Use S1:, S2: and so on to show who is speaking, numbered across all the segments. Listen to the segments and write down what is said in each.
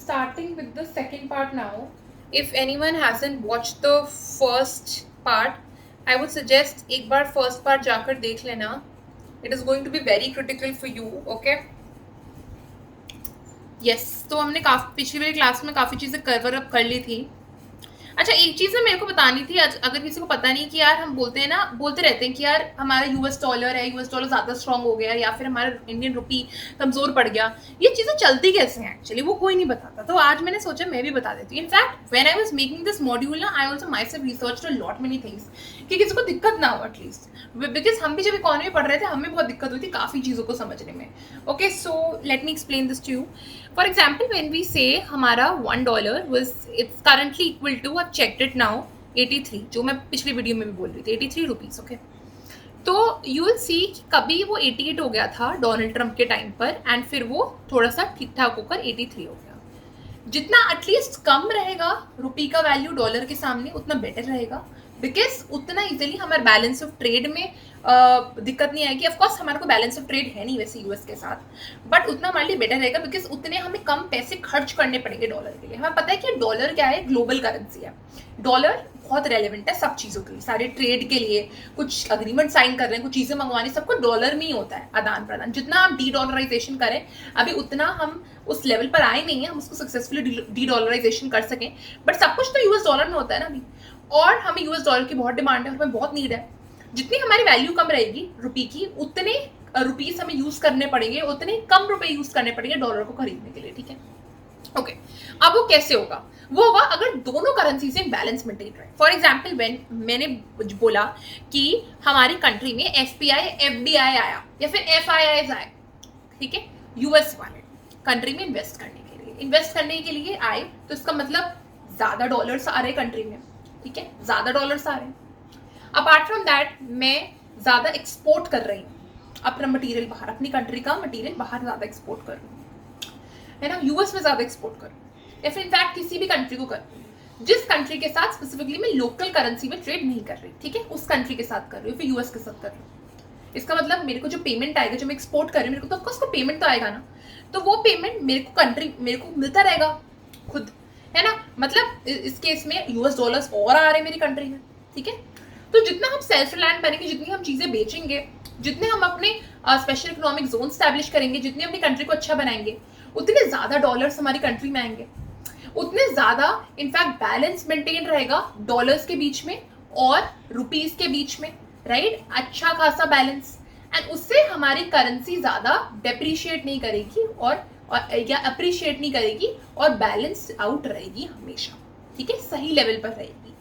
S1: starting with the second part now. If anyone hasn't watched the first part, I would suggest एक बार first part जाकर देख लेना. It is going to be very critical for you, okay? Yes, तो हमने पिछली वाली class में काफ़ी चीज़ें कवर अप कर ली थी. अच्छा, एक चीज़ ना मेरे को बतानी थी, अगर किसी को पता नहीं कि यार हम बोलते रहते हैं कि यार हमारा यूएस डॉलर है, यूएस डॉलर ज़्यादा स्ट्रांग हो गया या फिर हमारा इंडियन रुपी कमज़ोर पड़ गया. ये चीज़ें चलती कैसे हैं एक्चुअली, वो कोई नहीं बताता. तो आज मैंने सोचा मैं भी बता देती हूँ. In fact when I was making this module ना, I also myself researched a lot many things कि किसी को दिक्कत ना हो एटलीस्ट, बिकॉज हम भी जब इकोनॉमी पढ़ रहे थे हमें बहुत दिक्कत हुई थी काफ़ी चीज़ों को समझने में. Okay, so let me explain this to you. For example when we say हमारा $1 was it's currently equal to, I checked it now, 83, जो मैं पिछली वीडियो में भी बोल रही थी, 83 रुपीज़. ओके, तो यू विल सी कि कभी वो 88 हो गया था डोनाल्ड ट्रंप के टाइम पर, एंड फिर वो थोड़ा सा ठीक ठाक होकर 83 हो गया. जितना एटलीस्ट कम रहेगा रुपी का वैल्यू डॉलर के सामने उतना बेटर रहेगा, बिकॉज उतना इजीली हमारे बैलेंस ऑफ ट्रेड में दिक्कत नहीं आएगी. ऑफकोर्स हमारे को बैलेंस ऑफ ट्रेड है नहीं वैसे यूएस के साथ, बट उतना हमारे लिए बेटर रहेगा बिकॉज उतने हमें कम पैसे खर्च करने पड़ेंगे डॉलर के लिए. हमें पता है कि डॉलर क्या है, ग्लोबल करेंसी है. डॉलर बहुत रेलेवेंट है सब चीज़ों के लिए, सारे ट्रेड के लिए, कुछ अग्रीमेंट साइन कर रहे हैं, कुछ चीज़ें मंगवानी, सबको डॉलर में ही होता है आदान प्रदान. जितना आप डी डॉलराइजेशन करें, अभी उतना हम उस लेवल पर आए नहीं है हम उसको सक्सेसफुली डी डॉलराइजेशन कर सकें, बट सब कुछ तो यूएस डॉलर में होता है ना अभी, और हमें यूएस डॉलर की बहुत डिमांड है और हमें बहुत नीड है. जितनी हमारी वैल्यू कम रहेगी रुपी की, उतने रुपीस हमें यूज करने पड़ेंगे, उतने कम रुपए यूज करने पड़ेंगे डॉलर को खरीदने के लिए. ठीक है, ओके. अब वो कैसे होगा? वो होगा अगर दोनों करेंसी से बैलेंस मेंटेन रहे. फॉर एग्जाम्पल व्हेन मैंने बोला कि हमारी कंट्री में एफपीआई एफडीआई आया या फिर एफआईआई आए, ठीक है, यूएस वाले कंट्री में इन्वेस्ट करने के लिए आए, तो इसका मतलब ज्यादा डॉलर्स आ रहे कंट्री में. ठीक है, ज्यादा डॉलर्स आ रहे हैं. अपार्ट फ्रॉम दैट मैं ज्यादा एक्सपोर्ट कर रही हूँ अपना मटेरियल बाहर, अपनी कंट्री का मटेरियल बाहर ज्यादा एक्सपोर्ट कर रही हूँ, है ना, यूएस में ज्यादा एक्सपोर्ट कर रही हूँ, या फिर इनफैक्ट किसी भी कंट्री को कर रही हूँ जिस कंट्री के साथ स्पेसिफिकली मैं लोकल करेंसी में ट्रेड नहीं कर रही. ठीक है, उस कंट्री के साथ कर रही हूँ, फिर यूएस के साथ कर रही हूँ. इसका मतलब मेरे को जो पेमेंट आएगा, जो मैं एक्सपोर्ट कर रही हूँ, मेरे को तो उसको पेमेंट तो आएगा ना, तो वो पेमेंट मेरे को मिलता रहेगा खुद, है ना. मतलब इस केस में यूएस डॉलर्स और आ रहे हैं मेरी कंट्री में. ठीक है, तो जितना हम सेल्फ रिलायंट बनेंगे, जितनी हम चीजें बेचेंगे, जितने हम अपने स्पेशल इकोनॉमिक जोन स्टैब्लिश करेंगे, जितने अपनी कंट्री को अच्छा बनाएंगे, उतने ज्यादा डॉलर्स हमारी कंट्री में आएंगे, उतने ज्यादा इनफैक्ट बैलेंस मेंटेन रहेगा डॉलर्स के बीच में और रुपीस के बीच में, राइट. अच्छा खासा बैलेंस, एंड उससे हमारी करेंसी ज्यादा डेप्रिशिएट नहीं करेगी और या अप्रिशिएट नहीं करेगी, और बैलेंस आउट रहेगी हमेशा. ठीक है, सही लेवल पर रहेगी.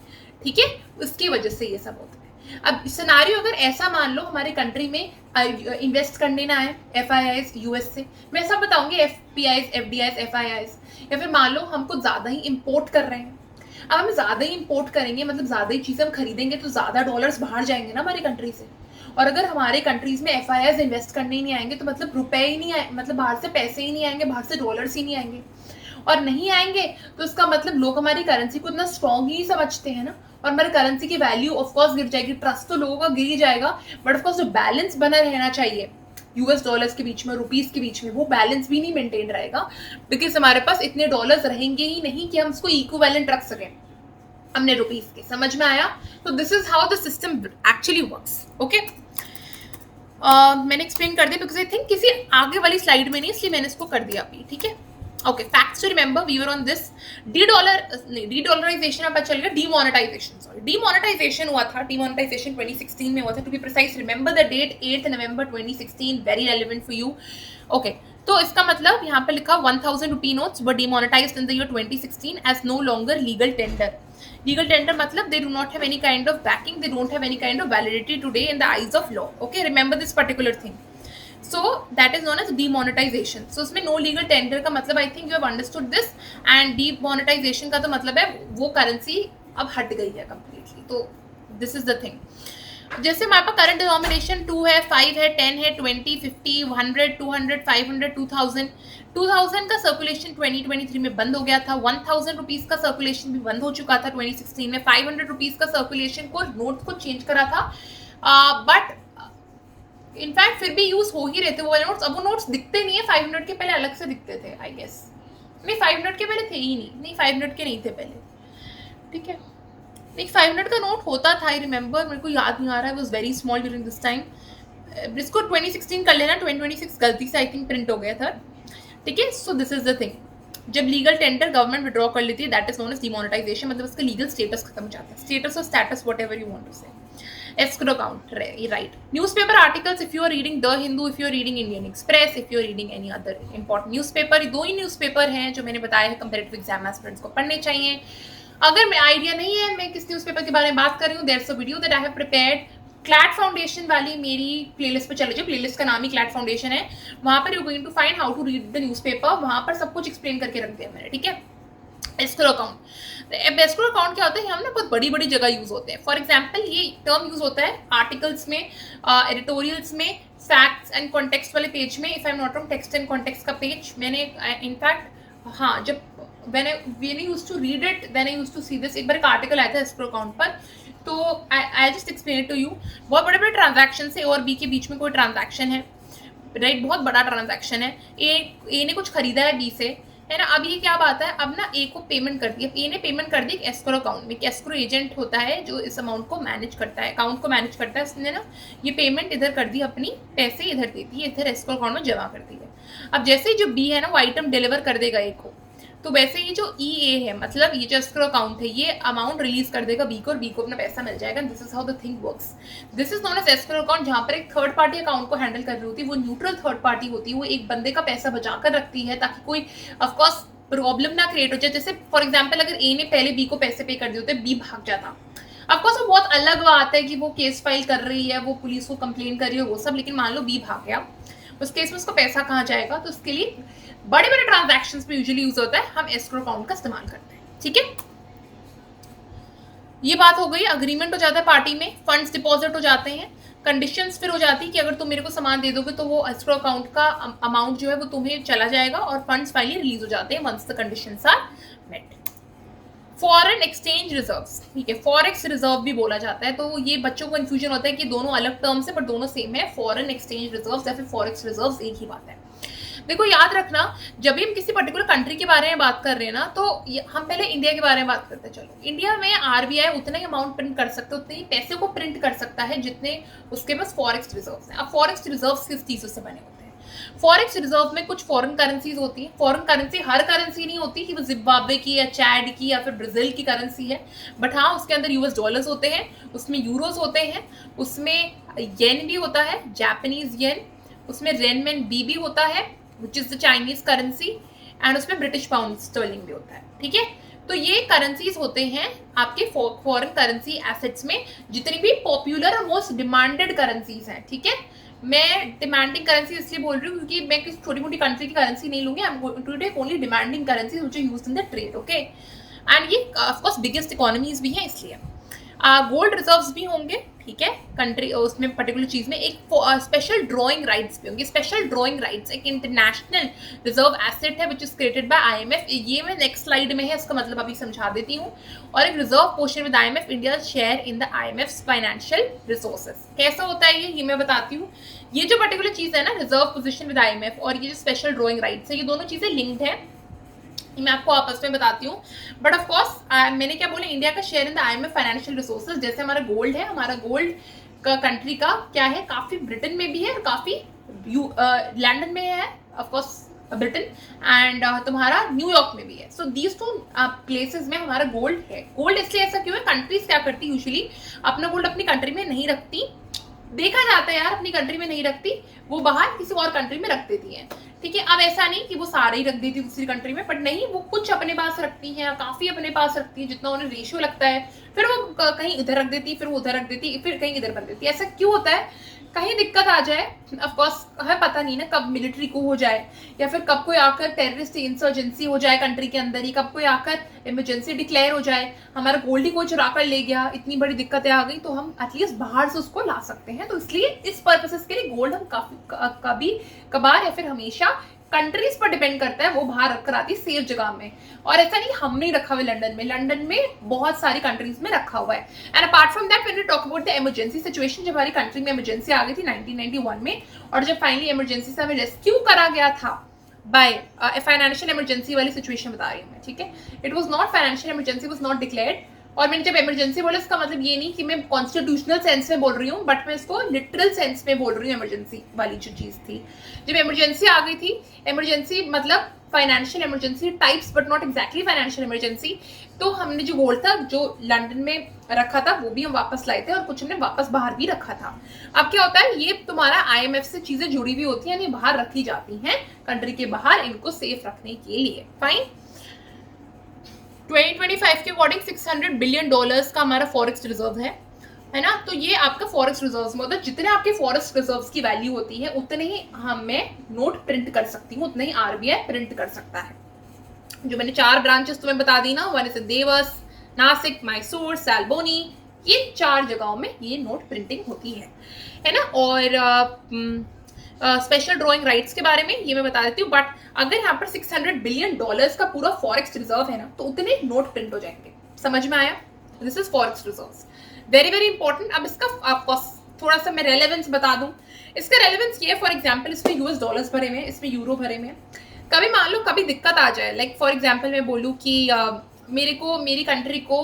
S1: ठीक है, उसकी वजह से ये सब होता है. अब सिनारियो अगर ऐसा मान लो हमारे कंट्री में इन्वेस्ट करने ना आए एफआईआईज यूएस से, मैं सब बताऊंगी एफपीआईज एफडीआईज एफआईआईज, या फिर मान लो हम कुछ ज्यादा ही इंपोर्ट कर रहे हैं. अब हम ज्यादा ही इंपोर्ट करेंगे, मतलब ज्यादा ही चीजें हम खरीदेंगे, तो ज्यादा डॉलर्स बाहर जाएंगे ना हमारी कंट्री से. और अगर हमारे कंट्रीज में एफआईआईज इन्वेस्ट करने ही नहीं आएंगे, तो मतलब रुपए ही नहीं आए, मतलब बाहर से पैसे ही नहीं आएंगे, बाहर से डॉलर्स ही नहीं आएंगे, और नहीं आएंगे तो इसका मतलब लोग हमारी करेंसी को इतना स्ट्रॉन्ग ही समझते हैं ना, और हमारी करेंसी की वैल्यू ऑफकोर्स गिर जाएगी, ट्रस्ट तो लोगों का गिर ही जाएगा, बट ऑफकोर्स जो बैलेंस बना रहना चाहिए यूएस डॉलर्स के बीच में, रुपीस के बीच में, वो बैलेंस भी नहीं मेंटेन रहेगा, बिकॉज हमारे पास इतने डॉलर्स रहेंगे ही नहीं कि हम उसको इक्विवेलेंट रख सकें हमने रुपीस के. समझ में आया? तो this is how the system actually works. Okay, मैंने एक्सप्लेन कर दिया बिकॉज आई थिंक किसी आगे वाली स्लाइड में नहीं, इसलिए मैंने इसको कर दिया अभी. ठीक है, okay. Facts to remember, we were on this dedollarisation. अब चल गया डीमोनेटाइजेशन. सॉरी, डीमोनेटाइजेशन हुआ था, डीमोनेटाइजेशन 2016 में हुआ था. To be precise, remember the date 8 November 2016, very relevant for you. Okay, तो इसका मतलब यहाँ पे लिखा 1000 rupee notes were demonetised in the year 2016 as no longer legal tender. Legal tender matlab they do not have any kind of backing, they don't have any kind of validity today in the eyes of law. Okay, remember this particular thing. So that is known as demonetization. So उसमें no legal tender का मतलब I think you have understood this, and demonetization का तो मतलब है वो currency अब हट गई है completely. तो this is the thing. जैसे हमारे पास करंट डिनोमिनेशन 2 है, 5 है, 10 है, 20, 50, 100, 200, 500, 2000. 2000 का सर्कुलेशन 2023 में बंद हो गया था. 1000 रुपीज का सर्कुलेशन भी बंद हो चुका था 2016 में. 500 रुपीज का सर्कुलेशन को नोट को चेंज करा था, बट इनफैक्ट फिर भी यूज हो ही रहे थे वो वाले नोट्स. अब वो नोट्स दिखते नहीं है 500 के, पहले अलग से दिखते थे आई गेस. नहीं 5 मिनट के पहले थे ही नहीं 5 मिनट के नहीं थे पहले, ठीक है। एक 5 मिनट का नोट होता था, आई रिमेंबर, मेरे को याद नहीं आ रहा है, was very small during this time. इसको 2016 कर लेना, 2026 गलती से आई थिंक प्रिंट हो गया था, ठीक है। So this is the thing, जब लीगल टेंडर गवर्नमेंट विड्रॉ कर लेती है that is known as demonetisation, मतलब उसका लीगल स्टेटस खत्म हो जाता है, स्टेटस और status whatever you want to say. escrow account, right? Newspaper articles, if you are reading The Hindu, if you are reading Indian Express, if you are reading any other important newspaper, दो ही newspaper हैं जो मैंने बताया है comparative exam aspirants को पढ़ने चाहिए। अगर मैं आइडिया नहीं है मैं किस न्यूज़पेपर के बारे में बात कर रही हूँ, there is a video that I have prepared, CLAT foundation वाली मेरी प्लेलिस्ट पे चले जाओ, प्लेलिस्ट का नाम ही क्लैट फाउंडेशन है, वहां पर you going to find how to read the newspaper, वहां पर सब कुछ एक्सप्लेन करके रख दिया मैंने, ठीक है। एस्क्रो अकाउंट, एस्क्रो अकाउंट क्या होता है, हम ना बहुत बड़ी बड़ी जगह यूज होते हैं। फॉर एग्जांपल ये टर्म यूज होता है आर्टिकल्स में, एडिटोरियल्स में, फैक्ट्स एंड कॉन्टेक्स्ट वाले पेज में, if I am not wrong text and context का पेज मैंने इनफैक्ट हाँ जब when I used to read it, then I used to see this, एक बार एक आर्टिकल आया था एस्क्रो अकाउंट पर, तो I just explain it to you. बहुत बड़े बड़े ट्रांजैक्शन है और बी के बीच में कोई ट्रांजैक्शन है, राइट, बहुत बड़ा ट्रांजैक्शन है, ए ने कुछ खरीदा है बी से, है ना। अब ये क्या बात है, अब ना ए को पेमेंट कर दी, ए ने पेमेंट कर दी एक एस्क्रो अकाउंट में, एस्क्रो एजेंट होता है जो इस अमाउंट को मैनेज करता है, अकाउंट को मैनेज करता है, उसने ना ये पेमेंट इधर कर दी, अपनी पैसे इधर देती है, इधर एस्क्रो अकाउंट में जमा करती है। अब जैसे ही जो बी है ना वो आइटम डिलीवर कर देगा ए को, तो वैसे ही जो ई ए है, मतलब ये जो एस्क्रो अकाउंट है, ये अमाउंट रिलीज कर देगा बी को और बी को अपना पैसा मिल जाएगा। This is how the thing works. This is known as escrow account, जहां पर एक थर्ड पार्टी अकाउंट को हैंडल कर रही होती है, वो न्यूट्रल थर्ड पार्टी होती है, वो एक बंदे का पैसा बचा कर रखती है ताकि कोई ऑफकोर्स प्रॉब्लम ना क्रिएट हो जाए। जैसे फॉर एग्जाम्पल अगर ए ने पहले बी को पैसे पे कर दिए होते, बी भाग जाता, ऑफकोर्स वो बहुत अलग बात है कि वो केस फाइल कर रही है, वो पुलिस को कंप्लेन कर रही है, वो सब, लेकिन मान लो बी भाग गया, उस केस में उसको पैसा कहाँ जाएगा, तो उसके लिए बड़े बड़े ट्रांजैक्शंस में यूजुअली यूज होता है, हम एस्क्रो अकाउंट का इस्तेमाल करते हैं, ठीक है। ये बात हो गई, अग्रीमेंट हो जाता है पार्टी में, फंड्स डिपॉजिट हो जाते हैं, कंडीशंस फिर हो जाती है कि अगर तुम मेरे को सामान दे दोगे तो वो एस्क्रो अकाउंट का अमाउंट जो है वो तुम्हें चला जाएगा और फंड्स फाइनली रिलीज हो जाते हैं once the conditions are met. Foreign exchange reserves, ठीक है, फॉरेक्स रिजर्व भी बोला जाता है, तो ये बच्चों को कंफ्यूजन होता है कि दोनों अलग टर्म्स है, बट दोनों सेम है, फॉरेन एक्सचेंज रिजर्व्स या फिर फॉरेक्स रिजर्व्स एक ही बात है। देखो याद रखना, जब भी हम किसी पर्टिकुलर कंट्री के बारे में बात कर रहे हैं ना, तो हम पहले इंडिया के बारे में बात करते हैं। चलो, इंडिया में आरबीआई उतना ही अमाउंट प्रिंट कर सकता है, उतने ही पैसे को प्रिंट कर सकता है जितने उसके पास फॉरेक्स रिजर्व्स हैं। अब फॉरेक्स रिजर्व्स किस चीज़ों से बने होते हैं? फॉरेक्स रिजर्व में कुछ फॉरेन करेंसीज होती है। फॉरेन करेंसी हर करेंसी नहीं होती कि वो जिम्बाब्वे की या चैड की या फिर ब्राजील की करेंसी है, बट हाँ उसके अंदर यूएस डॉलर्स होते हैं, उसमें यूरोज होते हैं, उसमें येन भी होता है, जापानीज येन, उसमें रेनमेन बी भी होता है which is the Chinese currency, and उसमें ब्रिटिश पाउंड स्टर्लिंग भी होता है, ठीक है। तो ये करेंसीज होते हैं आपके फॉरेन करेंसी एसेट्स में, जितनी भी पॉपुलर और मोस्ट डिमांडेड करेंसीज हैं, ठीक है। मैं डिमांडिंग करेंसी इसलिए बोल रही हूँ क्योंकि मैं किसी छोटी मोटी कंट्री की करेंसी नहीं लूंगी, I am going to take only demanding currencies which are used in the trade, okay. And ये ऑफ कोर्स बिगेस्ट इकोनॉमीज भी हैं, इसलिए गोल्ड रिजर्व्स भी होंगे, ठीक है, कंट्री उसमें पर्टिकुलर चीज में एक स्पेशल ड्रॉइंग राइट्स भी होंगे। स्पेशल ड्रॉइंग राइट्स एक इंटरनेशनल रिजर्व एसेट है which is created by IMF, ये मैं नेक्स्ट स्लाइड में है, इसका मतलब अभी समझा देती हूँ। और एक reserve portion with IMF, India share in the IMF financial resources. कैसा होता है ये मैं बताती हूँ। ये जो पर्टिकुलर चीज है ना, रिजर्व पोजिशन विद आईएमएफ और ये जो स्पेशल ड्रॉइंग राइट्स है, ये दोनों चीजें लिंक्ड है, मैं आपको आपस में बताती हूँ। बट ऑफ कोर्स मैंने क्या बोला, इंडिया का share in the IMF financial resources, जैसे हमारा गोल्ड है, हमारा गोल्ड का कंट्री का क्या है, काफी ब्रिटेन में भी है और काफी लंदन में है, ऑफ कोर्स ब्रिटेन, एंड तुम्हारा न्यूयॉर्क में भी है। सो दीज टू प्लेसेस में हमारा गोल्ड है। गोल्ड इसलिए ऐसा क्यों है, कंट्रीज क्या करती यूजुअली अपना गोल्ड अपनी कंट्री में नहीं रखती, देखा जाता है यार अपनी कंट्री में नहीं रखती, वो बाहर किसी और कंट्री में रख देती है, ठीक है। अब ऐसा नहीं कि वो सारे ही रख देती दूसरी कंट्री में, बट नहीं, वो कुछ अपने पास रखती हैं, काफी अपने पास रखती है, जितना उन्हें रेशियो लगता है, फिर वो कहीं इधर रख देती, फिर वो उधर रख देती, फिर कहीं इधर रख देती। ऐसा क्यों होता है, कहीं दिक्कत आ जाए, ऑफकोर्स है, पता नहीं ना कब मिलिट्री को हो जाए या फिर कब कोई आकर टेररिस्ट इंसर्जेंसी हो जाए कंट्री के अंदर ही, कब कोई आकर इमरजेंसी डिक्लेयर हो जाए, हमारा गोल्ड ही कोई चुरा कर ले गया, इतनी बड़ी दिक्कतें आ गई, तो हम एटलीस्ट बाहर से उसको ला सकते हैं। तो इसलिए इस पर्पसेस के लिए गोल्ड हम कभी कभार या फिर हमेशा कंट्रीज पर डिपेंड करता है, वो बाहर रखकर आती है सेफ जगह में। और ऐसा नहीं हम नहीं रखा हुआ लंदन में बहुत सारी कंट्रीज में रखा हुआ है। And apart from that when we talk about the emergency situation, जब हमारी कंट्री में इमरजेंसी आ गई थी 1991 में, और जब फाइनली इमरजेंसी से हमें रेस्क्यू करा गया था, बाय फाइनेंशियल इमरजेंसी वाली सिचुएशन बता रही हूँ मैं, ठीक है। It was not financial emergency, was not declared. और मैंने जब इमरजेंसी बोला इसका मतलब ये नहीं कि मैं कॉन्स्टिट्यूशनल सेंस में बोल रही हूँ, बट मैं इसको लिटरल सेंस में बोल रही हूँ। इमरजेंसी वाली जो चीज थी, जब इमरजेंसी आ गई थी, इमरजेंसी मतलब financial emergency types but not exactly financial emergency, तो हमने जो गोल्ड था जो लंदन में रखा था वो भी हम वापस लाए थे और कुछ हमने वापस बाहर भी रखा था। अब क्या होता है, ये तुम्हारा आईएमएफ से चीजें जुड़ी हुई होती हैं, यानी बाहर रखी जाती हैं कंट्री के बाहर, इनको सेफ रखने के लिए। फाइन। 2025 के अकॉर्डिंग $600 बिलियन का हमारा फॉरेक्स रिजर्व है ना। तो ये आपका फॉरेक्स रिजर्व मतलब जितने आपके फॉरेस्ट रिजर्व्स की वैल्यू होती है उतने ही मैं नोट प्रिंट कर सकती हूँ, उतने ही आरबीआई प्रिंट कर सकता है। जो मैंने 4 ब्रांचेस तुम्हें बता दी ना, वन इज देवस, नासिक, मैसूर, सैलबोनी, ये 4 जगहों में ये नोट प्रिंटिंग होती है ना। और स्पेशल ड्रॉइंग राइट्स के बारे में ये मैं बता देती हूँ, बट अगर यहाँ पर $600 बिलियन का पूरा फॉरेक्स रिजर्व है ना, तो उतने नोट प्रिंट हो जाएंगे। समझ में आया? This is forex reserves, very very important. अब इसका आपको थोड़ा सा मैं रेलेवेंस बता दूं। इसका रेलेवेंस ये, फॉर एग्जांपल इसमें यूएस डॉलर्स भरे हुए हैं, इसमें यूरो भरे हुए हैं। कभी मान लो कभी दिक्कत आ जाए, लाइक फॉर एग्जांपल मैं बोलूँ कि मेरे को मेरी कंट्री को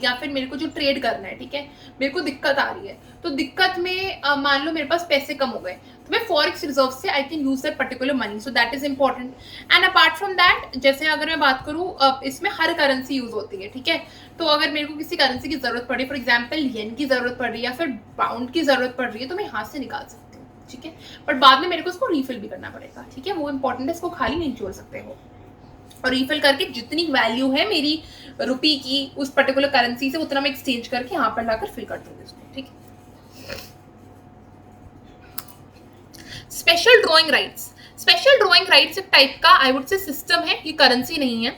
S1: या फिर मेरे को जो ट्रेड करना है, ठीक है, मेरे को दिक्कत आ रही है, तो दिक्कत में मान लो मेरे पास पैसे कम हो गए, तो मैं फॉरेक्स रिजर्व से I can use that particular money, so that is important. And apart from that, जैसे अगर मैं बात करूँ, इसमें हर करेंसी यूज होती है, ठीक है। तो अगर मेरे को किसी करेंसी की जरूरत पड़ी, फॉर एग्जाम्पल येन की जरूरत पड़ रही है या फिर पाउंड की जरूरत पड़ रही है, तो मैं हाथ से निकाल सकती हूँ, ठीक है। बट बाद में मेरे को उसको रीफिल भी करना पड़ेगा, ठीक है, वो इंपॉर्टेंट है, इसको खाली नहीं छोड़ सकते हो। और रीफिल करके जितनी वैल्यू है मेरी रुपी की उस पर्टिकुलर करेंसी से, उतना मैं एक्सचेंज करके यहाँ पर लाकर फिल कर दूंगी उसको, ठीक है। Special drawing rights, special drawing rights एक टाइप का आई वुड से सिस्टम है, ये करेंसी नहीं है,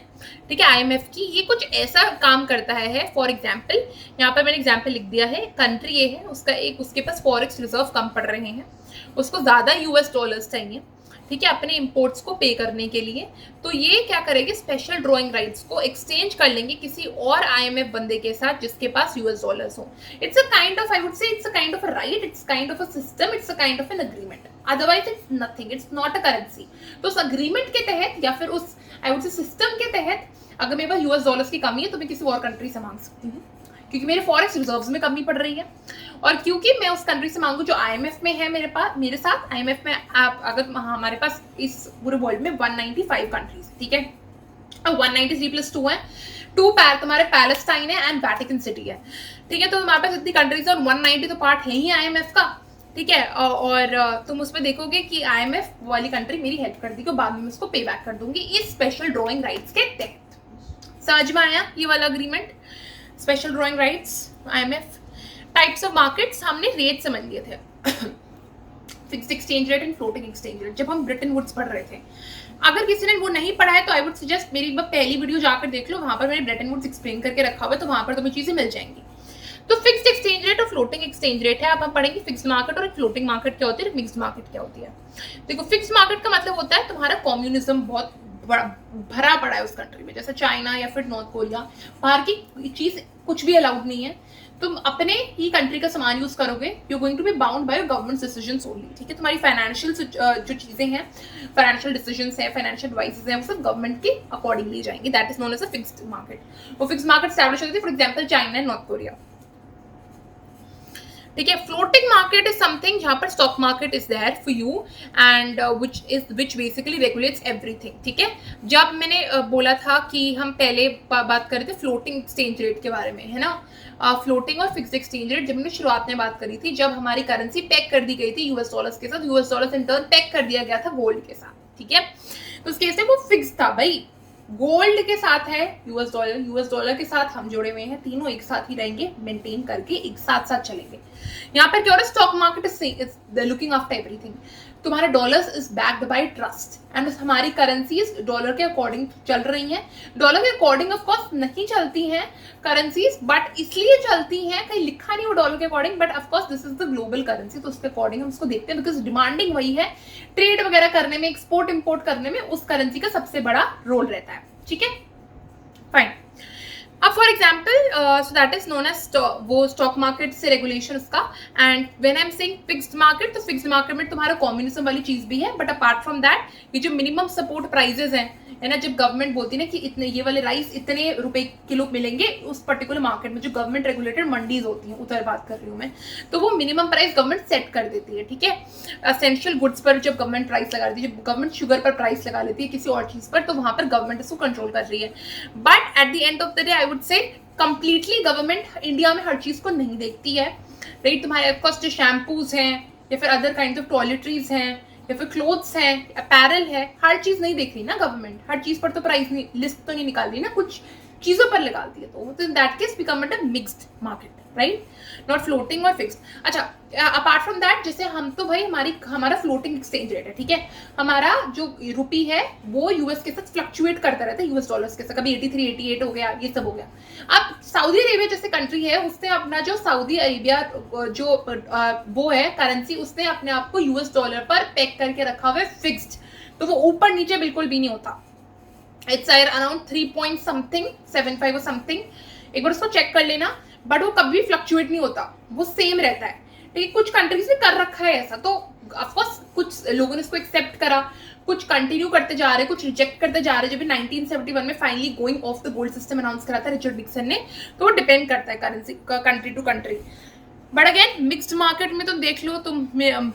S1: ठीक है, आईएमएफ की। ये कुछ ऐसा काम करता है, फॉर एग्जांपल यहाँ पर मैंने एग्जांपल लिख दिया है, कंट्री ये है, उसका एक उसके पास फॉरेक्स रिजर्व कम पड़ रहे हैं, उसको ज्यादा यूएस डॉलर्स चाहिए, ठीक है, अपने इंपोर्ट्स को पे करने के लिए। तो ये क्या करेंगे, स्पेशल ड्रॉइंग राइट्स को एक्सचेंज कर लेंगे किसी और आईएमएफ बंदे के साथ जिसके पास यूएस डॉलर्स हो। It's a kind of, I would say it's a kind of a right, it's kind of a system, it's a kind of an agreement, otherwise it's nothing, it's not a currency. तो उस agreement के तहत या फिर उस I would say system के तहत अगर मेरे पास यूएस डॉलर्स की कमी है तो मैं किसी और कंट्री से मांग सकती हूँ, क्योंकि मेरे फॉरेक्स रिजर्व्स में कमी पड़ रही है। और क्योंकि मैं उस कंट्री से मांगू जो आईएमएफ में है, मेरे पास मेरे साथ आईएमएफ में आप अगर हमारे पास इस पूरे वर्ल्ड में 195 कंट्रीज, ठीक है, और 193+2 है, 2 पैर तुम्हारे पैलेस्टाइन है एंड वेटिकन सिटी है, ठीक है। तो हमारे पास इतनी कंट्रीज है और 190 तो पार्ट है ही आईएमएफ का, ठीक है। और तुम उसमें देखोगे कि आईएमएफ वाली कंट्री मेरी हेल्प कर दी, को बाद में उसको पे बैक कर दूंगी इस स्पेशल ड्रॉइंग राइट्स के तहत। समझ में आया ये वाला agreement, special drawing rights, IMF. Types of markets हमने रेट समझ लिए थे, fixed exchange rate and floating exchange rate, जब हम ब्रिटेन वुड्स पढ़ रहे थे। अगर किसी ने वो नहीं पढ़ा है तो आई वुड सजेस्ट मेरी पहली वीडियो जाकर देख लो, वहां पर मैंने ब्रिटेन वुड्स एक्सप्लेन करके रखा हुआ है, तो वहां पर तुम्हें चीजें मिल जाएंगी। तो फिक्स्ड एक्सचेंज रेट और फ्लोटिंग एक्सचेंज रेट है। अब हम पढ़ेंगे फिक्स्ड मार्केट और एक फ्लोटिंग मार्केट क्या होती है, मिक्स्ड मार्केट क्या होती है। देखो, फिक्स्ड मार्केट का मतलब होता है तुम्हारा कम्युनिज्म बहुत भरा पड़ा है उस कंट्री में, जैसे चाइना या फिर नॉर्थ कोरिया, बाहर की चीज कुछ भी अलाउड नहीं है, तुम अपने ही कंट्री का सामान यूज करोगे, you going to be bound by government decisions only, ठीक है। तुम्हारी फाइनेंशियल जो चीजें हैं, फाइनेंशियल डिसीजंस है, फाइनेंशियल एडवाइसेस हैं, वो सब गवर्नमेंट के अकॉर्डिंगली जाएंगे, that is known as a fixed market. वो फिक्स्ड मार्केट एस्टैब्लिश होती है for example China and North Korea, ठीक है। फ्लोटिंग मार्केट इज समथिंग जहां पर stock market is there for you and which basically regulates everything, ठीक है। जब मैंने बोला था कि हम पहले बात कर रहे थे फ्लोटिंग एक्सचेंज रेट के बारे में, है ना, फ्लोटिंग और फिक्स्ड एक्सचेंज रेट, जब मैंने शुरुआत में बात करी थी, जब हमारी करेंसी पैक कर दी गई थी यूएस डॉलर्स के साथ, US dollars in turn pack कर दिया गया था गोल्ड के साथ, ठीक है। तो उस केस में वो फिक्स था भाई, गोल्ड के साथ है यूएस डॉलर के साथ हम जुड़े हुए हैं, तीनों एक साथ ही रहेंगे, मेंटेन करके एक साथ साथ चलेंगे। यहाँ पर क्या हो रहा है, stock market is looking after everything, तुम्हारे dollars is backed by trust and हमारी करेंसीज डॉलर के अकॉर्डिंग चल रही हैं। डॉलर के अकॉर्डिंग ऑफ कोर्स नहीं चलती हैं करेंसीज, बट इसलिए चलती हैं, कहीं लिखा नहीं हो डॉलर के according, but of course this is the global currency, तो उसके अकॉर्डिंग हम उसको देखते हैं, बिकॉज डिमांडिंग वही है, ट्रेड वगैरह करने में, एक्सपोर्ट इंपोर्ट करने में उस करेंसी का सबसे बड़ा रोल रहता है, ठीक है, फाइन। अब for example so that is known as वो स्टॉक मार्केट से रेगुलेशन उसका. And when I am saying fixed market, तो फिक्स्ड मार्केट में तुम्हारा कम्युनिज्म वाली चीज भी है. बट अपार्ट फ्रॉम दैट ये जो मिनिमम सपोर्ट प्राइजेस हैं, है ना, जब गवर्नमेंट बोलती है ना कि इतने ये वाले राइस इतने रुपए किलो मिलेंगे उस पर्टिकुलर मार्केट में, जो गवर्नमेंट रेगुलेटेड मंडीज होती हैं, उधर बात कर रही हूँ मैं, तो वो मिनिमम प्राइस गवर्नमेंट सेट कर देती है. ठीक है, असेंशियल गुड्स पर जब गवर्नमेंट प्राइस लगा देती है, जब गवर्नमेंट शुगर पर प्राइस लगा लेती है किसी और चीज पर, तो वहां पर गवर्नमेंट इसको कंट्रोल कर रही है. But at the end of the day I would say completely government India में हर चीज को नहीं देखती है. राइट, तुम्हारे ऑफकोर्स जो शैम्पूज हैं या फिर अदर काइंड ऑफ टॉयलेटरीज हैं या फिर क्लोथ्स हैं, अपैरल है, हर चीज नहीं देख रही ना गवर्नमेंट. हर चीज पर तो प्राइस लिस्ट तो नहीं निकाल रही ना, कुछ चीजों पर लगाती है. तो in that case become it a mixed market, right, not floating और फिक्स्ड. अच्छा, अपार्ट फ्रॉम दैट, जैसे हम तो भाई हमारा फ्लोटिंग एक्सचेंज रेट है. ठीक है, हमारा जो रुपी है वो यूएस के साथ फ्लक्चुएट करता रहता है, यूएस डॉलर्स के साथ. कभी 83 88 हो गया, ये सब हो गया. अब सऊदी अरेबिया जैसे कंट्री है, उसने अपना जो सऊदी अरेबिया जो वो है करेंसी, उसने अपने आप को यूएस डॉलर पर पैक करके रखा हुआ है फिक्स्ड. तो वो ऊपर नीचे बिल्कुल भी नहीं होता. इट्स अराउंड 3.75 और समथिंग. एक बार उसको चेक कर लेना. बट वो कभी फ्लक्चुएट नहीं होता, वो सेम रहता है. ठीक है, कुछ कंट्रीज में कर रखा है ऐसा, तो ऑफकोर्स कुछ लोगों ने इसको एक्सेप्ट करा, कुछ कंटिन्यू करते जा रहे, कुछ रिजेक्ट करते जा रहे. जब 1971 में finally going of the gold system announce करा था रिचर्ड निक्सन ने, तो वो डिपेंड करता है currency country to country. But again mixed market में तुम देख लो, तुम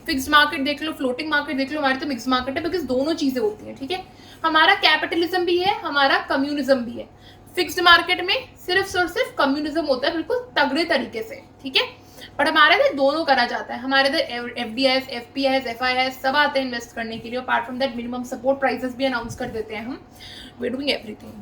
S1: फिक्स्ड मार्केट देख लो, फ्लोटिंग मार्केट देख लो, हमारी तो मिक्स्ड मार्केट है, बिकॉज दोनों चीजें होती हैं. ठीक है, हमारा कैपिटलिज्म भी है, हमारा कम्युनिज्म भी है. फिक्स्ड मार्केट में सिर्फ और सिर्फ कम्युनिज्म होता है बिल्कुल तगड़े तरीके से. ठीक है, बट हमारे इधर दोनों करा जाता है. हमारे इधर एफडीआईएस, एफपीआईएस, एफआईएस सब आते हैं इन्वेस्ट करने के लिए. Apart from that minimum support prices भी अनाउंस कर देते हैं हम. We doing everything.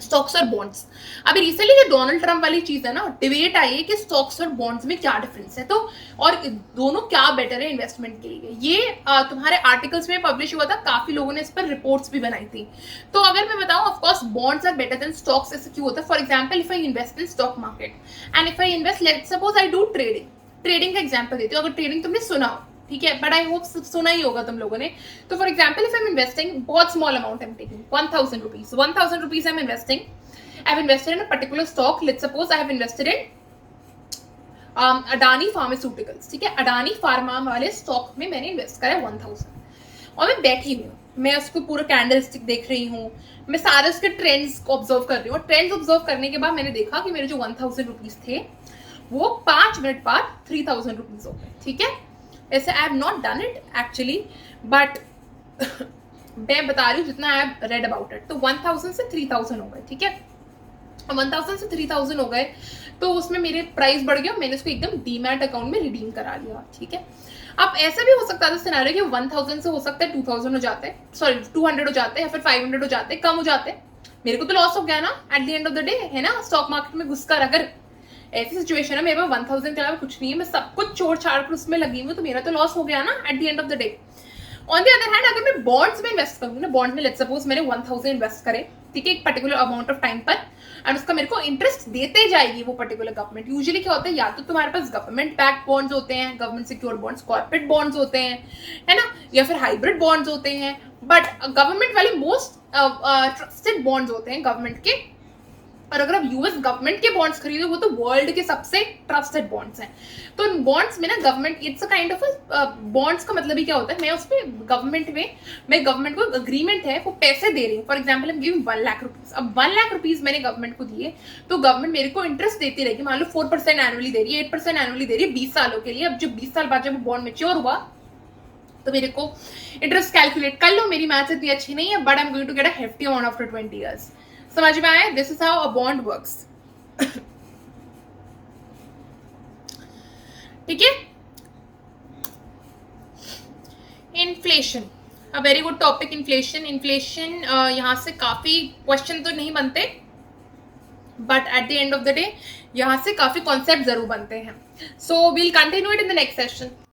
S1: स्टॉक्स और बॉन्ड्स, अभी रिसेंटली जो डोनाल्ड ट्रम्प वाली चीज है ना, डिबेट आई है कि स्टॉक्स और बॉन्ड्स में क्या डिफरेंस है, तो और दोनों क्या बेटर है इन्वेस्टमेंट के लिए. ये तुम्हारे आर्टिकल्स में पब्लिश हुआ था, काफी लोगों ने इस पर रिपोर्ट्स भी बनाई थी. तो अगर मैं बताऊं, of course bonds are better than stocks. ऐसे क्यों होता है? For example, if I invest in stock market and if I invest, let's suppose I do trading का एग्जांपल देती हूँ. अगर ट्रेडिंग तुमने सुना हो, ठीक है, बट आई होप सुना ही होगा तुम लोगों ने. तो for example, if I am investing, बहुत small amount I am taking 1000 rupees, 1000 rupees I am investing. I have invested in a particular stock. Let's suppose I have invested in Adani Pharmaceuticals. ठीक है, Adani pharma वाले stock में मैंने invest करा 1000 और मैं बैठी हुई हूँ, मैं उसको पूरा कैंडलस्टिक देख रही हूँ, मैं सारे उसके ट्रेंड्स को ऑब्जर्व कर रही हूँ. ट्रेंड्स ऑब्जर्व करने के बाद मैंने देखा कि मेरे जो 1000 रुपीज थे वो 5 मिनट बाद 3000 रुपीज हो गए. ठीक है, ऐसे I have not done it actually, but मैं बता रही हूँ जितना I have read about it. तो 1000 से 3000 हो गए. ठीक है, 1000 से 3000 हो गए, तो उसमें मेरे प्राइस बढ़ गया. मैंने उसको एकदम डीमैट अकाउंट में रिडीम करा लिया. ठीक है, अब ऐसा भी हो सकता था सिनेरियो कि 1000 से हो सकता है 2000 हो जाते हैं, सॉरी 200 हो जाते हैं या फिर 500 हो जाते हैं, कम हो जाते हैं. मेरे को तो लॉस हो गया ना eight the end of the day, है ना. स्टॉक मार्केट में घुसकर अगर ऐसी सिचुएशन है, मेरे पास 1000 के अलावा कुछ नहीं है, मैं सब कुछ छोड़ छाड़ कर उसमें लगी हूँ, तो मेरा तो लॉस हो गया ना eight the end of the day. On the other hand, अगर मैं बॉन्ड्स में इन्वेस्ट करूंगी ना, बॉन्ड में लेट्स सपोज मैंने 1000 इन्वेस्ट करे, ठीक है, एक पर्टिकुलर अमाउंट ऑफ टाइम पर, एंड उसका मेरे को इंटरेस्ट देते जाएगी वो पर्टिकुलर गवर्नमेंट. यूजुअली क्या होता है, या तो तुम्हारे पास गवर्नमेंट बैक बॉन्ड्स होते हैं, government secure bonds, corporate bonds होते हैं, है ना, या फिर हाइब्रिड बॉन्ड्स होते हैं. बट गवर्नमेंट वाले मोस्ट ट्रस्टेड बॉन्ड्स होते हैं गवर्नमेंट के. और अगर आप यूएस गवर्नमेंट के बॉन्ड्स खरीदो, वो तो वर्ल्ड के सबसे ट्रस्टेड बॉन्ड्स हैं. तो इन बॉन्ड्स में ना government, it's a kind of bonds का मतलब ही क्या होता है, मैं उसमें गवर्नमेंट को अग्रीमेंट है, वो पैसे दे रही हूँ. For example, I'm giving 1 lakh rupees. अब 1 लाख रुपीज मैंने गवर्नमेंट को दिए, तो गवर्नमेंट मेरे को इंटरेस्ट देती रहेगी. मान लो 4% एनुअली दे रही है, 8% एनुअली दे रही है 20 सालों के लिए. अब जब 20 साल बाद जब बॉन्ड मेच्योर हुआ, तो मेरे को इंटरेस्ट कैलकुलेट कर लो. मेरी मैथ्स इतनी अच्छी नहीं है, but I am going to get a hefty amount after 20 years. समझ में आया? This is how a bond works. ठीक है, inflation, a very good topic. Inflation यहाँ से काफी क्वेश्चन तो नहीं बनते, but at the end of the day यहाँ से काफी कॉन्सेप्ट जरूर बनते हैं. So we'll continue it in the next session.